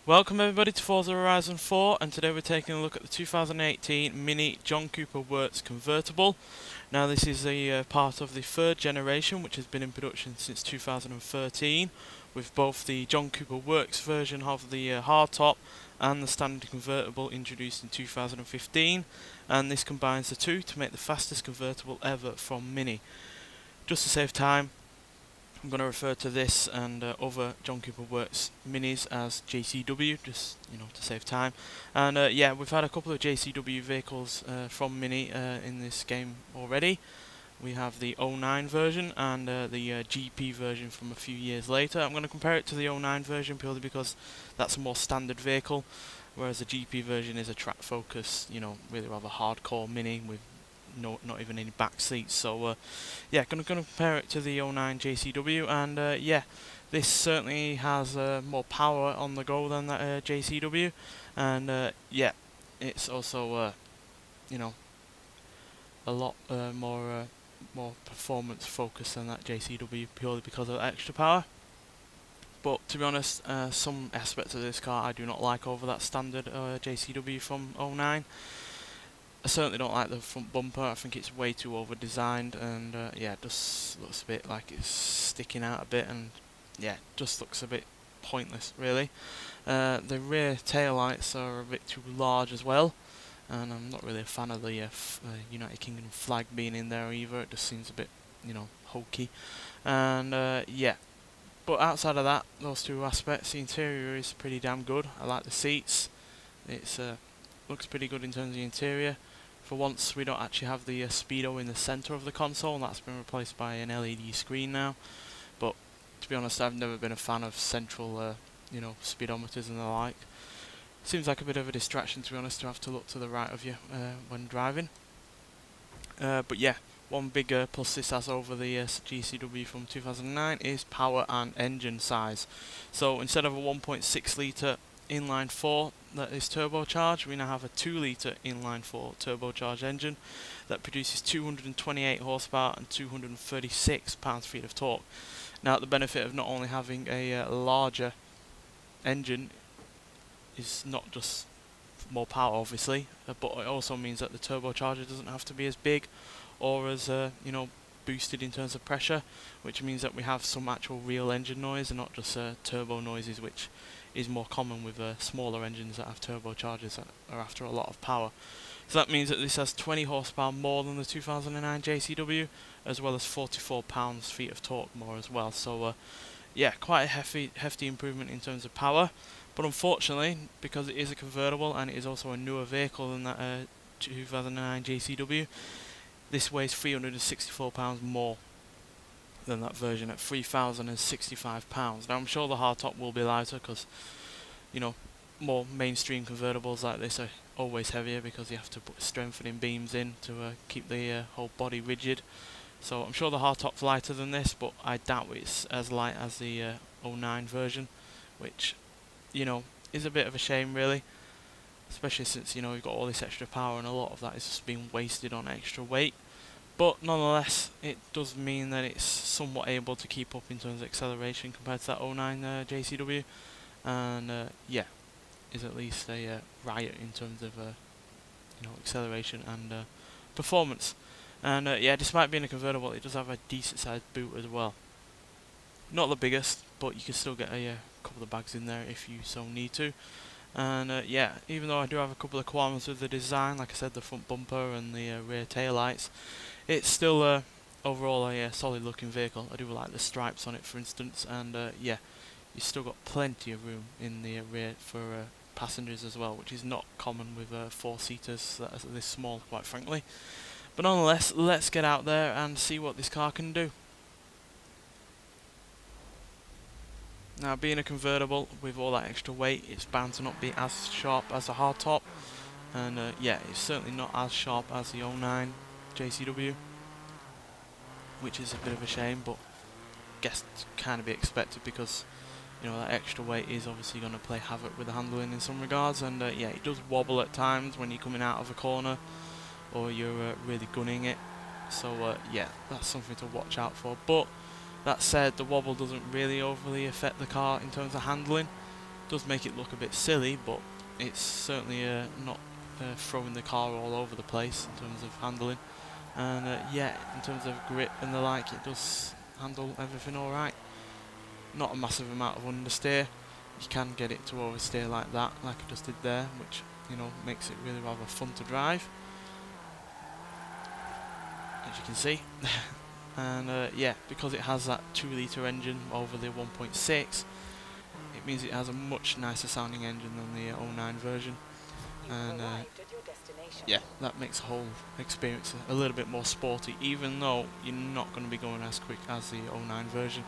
Welcome everybody to Forza Horizon 4, and today we're taking a look at the 2018 Mini John Cooper Works Convertible. Now this is a part of the third generation, which has been in production since 2013, with both the John Cooper Works version of the hardtop and the standard convertible introduced in 2015, and this combines the two to make the fastest convertible ever from Mini. Just to save time, I'm going to refer to this and other John Cooper Works minis as JCW, just to save time. And yeah, we've had a couple of JCW vehicles from Mini in this game already. We have the 09 version and the GP version from a few years later. I'm going to compare it to the 09 version purely because that's a more standard vehicle, whereas the GP version is a track focus, really rather hardcore Mini with not even any back seats. So yeah, gonna compare it to the 09 JCW, and yeah, this certainly has more power on the go than that JCW, and yeah, it's also a lot more performance focused than that JCW purely because of extra power. But to be honest, some aspects of this car I do not like over that standard JCW from 09. I certainly don't like the front bumper. I think it's way too over designed, and yeah, it just looks a bit like it's sticking out a bit, and yeah, just looks a bit pointless really. The rear tail lights are a bit too large as well, and I'm not really a fan of the United Kingdom flag being in there either. It just seems a bit hokey, and yeah. But outside of that, those two aspects, the interior is pretty damn good. I like the seats. It's looks pretty good in terms of the interior. For once, we don't actually have the speedo in the centre of the console, and that's been replaced by an LED screen now. But to be honest, I've never been a fan of central, speedometers and the like. Seems like a bit of a distraction, to be honest, to have to look to the right of you when driving. But yeah, one big plus this has over the GCW from 2009 is power and engine size. So instead of a 1.6 litre inline 4 that is turbocharged, we now have a 2 litre inline 4 turbocharged engine that produces 228 horsepower and 236 pounds-feet of torque. Now the benefit of not only having a larger engine is not just more power obviously, but it also means that the turbocharger doesn't have to be as big or as boosted in terms of pressure, which means that we have some actual real engine noise and not just turbo noises, which is more common with smaller engines that have turbochargers that are after a lot of power. So that means that this has 20 horsepower more than the 2009 JCW, as well as 44 pounds-feet of torque more as well. So yeah, quite a hefty improvement in terms of power. But unfortunately, because it is a convertible and it is also a newer vehicle than that 2009 JCW, this weighs 364 pounds more than that version at 3,065 pounds. Now I'm sure the hardtop will be lighter because more mainstream convertibles like this are always heavier because you have to put strengthening beams in to keep the whole body rigid. So I'm sure the hardtop's lighter than this, but I doubt it's as light as the 09 version, which is a bit of a shame really, especially since we've got all this extra power and a lot of that is just being wasted on extra weight. But nonetheless, it does mean that it's somewhat able to keep up in terms of acceleration compared to that 09 JCW, and yeah, is at least a riot in terms of acceleration and performance. And yeah, despite being a convertible, it does have a decent sized boot as well. Not the biggest, but you can still get a couple of bags in there if you so need to. And yeah, even though I do have a couple of qualms with the design, like I said, the front bumper and the rear tail lights, it's still overall a solid looking vehicle. I do like the stripes on it, for instance, and yeah, you've still got plenty of room in the rear for passengers as well, which is not common with four-seaters that are this small, quite frankly. But nonetheless, let's get out there and see what this car can do. Now, being a convertible with all that extra weight, it's bound to not be as sharp as a hardtop, and yeah, it's certainly not as sharp as the 09 JCW, which is a bit of a shame, but guess it kind of be expected because that extra weight is obviously going to play havoc with the handling in some regards, and yeah, it does wobble at times when you're coming out of a corner or you're really gunning it. So yeah, that's something to watch out for. But that said, the wobble doesn't really overly affect the car in terms of handling. Does make it look a bit silly, but it's certainly not throwing the car all over the place in terms of handling. And yeah, in terms of grip and the like, it does handle everything alright. Not a massive amount of understeer. You can get it to oversteer like that, like I just did there, which, you know, makes it really rather fun to drive, as you can see. And yeah, because it has that 2-litre engine over the 1.6, it means it has a much nicer sounding engine than the 09 version. And yeah, that makes the whole experience a little bit more sporty, even though you're not going to be going as quick as the 09 version,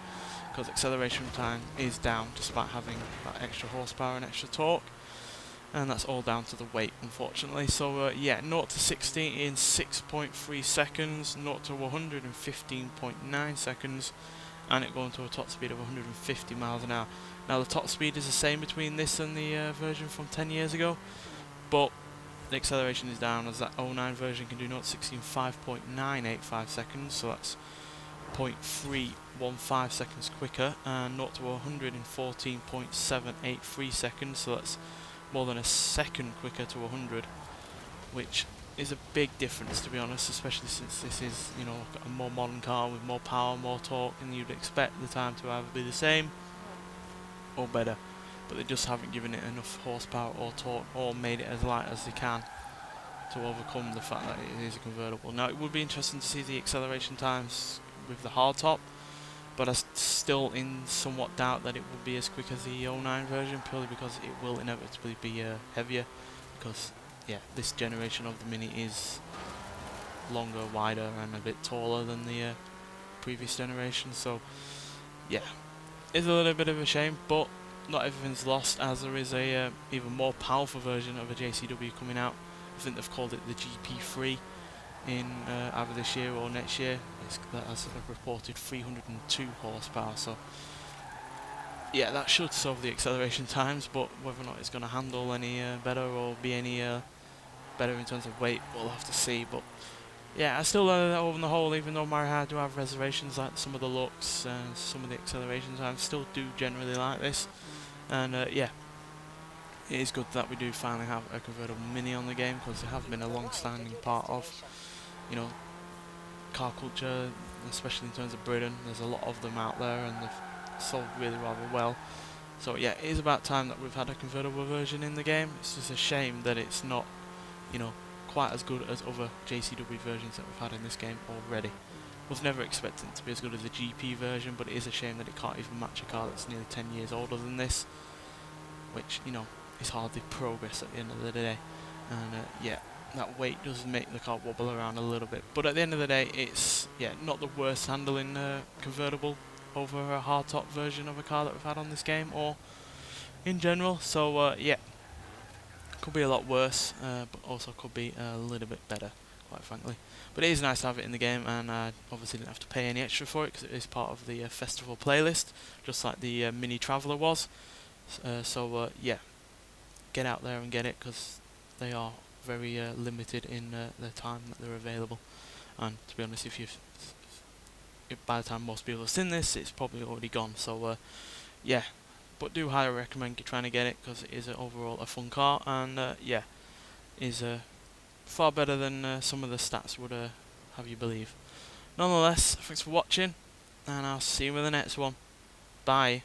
because acceleration time is down despite having that extra horsepower and extra torque, and that's all down to the weight, unfortunately. So yeah, 0 to 60 in 6.3 seconds, 0 to 100 in 15.9 seconds, and it going to a top speed of 150 miles an hour. Now the top speed is the same between this and the version from 10 years ago, but the acceleration is down, as that 09 version can do 0 to 60 in 5.985 seconds, so that's 0.315 seconds quicker, and 0 to 100 in 14.783 seconds, so that's more than a second quicker to 100, which is a big difference, to be honest, especially since this is, you know, a more modern car with more power, more torque, and you'd expect the time to either be the same or better, but they just haven't given it enough horsepower or torque, or made it as light as they can to overcome the fact that it is a convertible. Now, it would be interesting to see the acceleration times with the hardtop, but I still in somewhat doubt that it will be as quick as the 09 version, purely because it will inevitably be heavier, because yeah, this generation of the Mini is longer, wider, and a bit taller than the previous generation. So yeah, it's a little bit of a shame, but not everything's lost, as there is a even more powerful version of a JCW coming out. I think they've called it the GP3 in either this year or next year. That has a reported 302 horsepower, so yeah, that should solve the acceleration times, but whether or not it's going to handle any better or be any better in terms of weight, we'll have to see. But yeah, I still on the whole, even though I do have reservations like some of the looks and some of the acceleration times, still do generally like this. And yeah, it is good that we do finally have a convertible Mini on the game, because they have been a long-standing part of, you know, car culture, especially in terms of Britain. There's a lot of them out there, and they've sold really rather well. So yeah, it is about time that we've had a convertible version in the game. It's just a shame that it's not, you know, quite as good as other JCW versions that we've had in this game already. Was never expecting it to be as good as the GP version, but it is a shame that it can't even match a car that's nearly 10 years older than this, which, you know, is hardly progress at the end of the day. And yeah, that weight does make the car wobble around a little bit, but at the end of the day, it's yeah, not the worst handling convertible over a hardtop version of a car that we've had on this game, or in general. So yeah, could be a lot worse, but also could be a little bit better, quite frankly. But it is nice to have it in the game, and I obviously didn't have to pay any extra for it, because it is part of the festival playlist, just like the Mini Traveller was. So yeah, get out there and get it, because they are very limited in the time that they're available. And to be honest, if by the time most people have seen this, it's probably already gone. So yeah, but do highly recommend trying to get it, because it is overall a fun car, and yeah, is far better than some of the stats would have you believe. Nonetheless, thanks for watching, and I'll see you in the next one. Bye.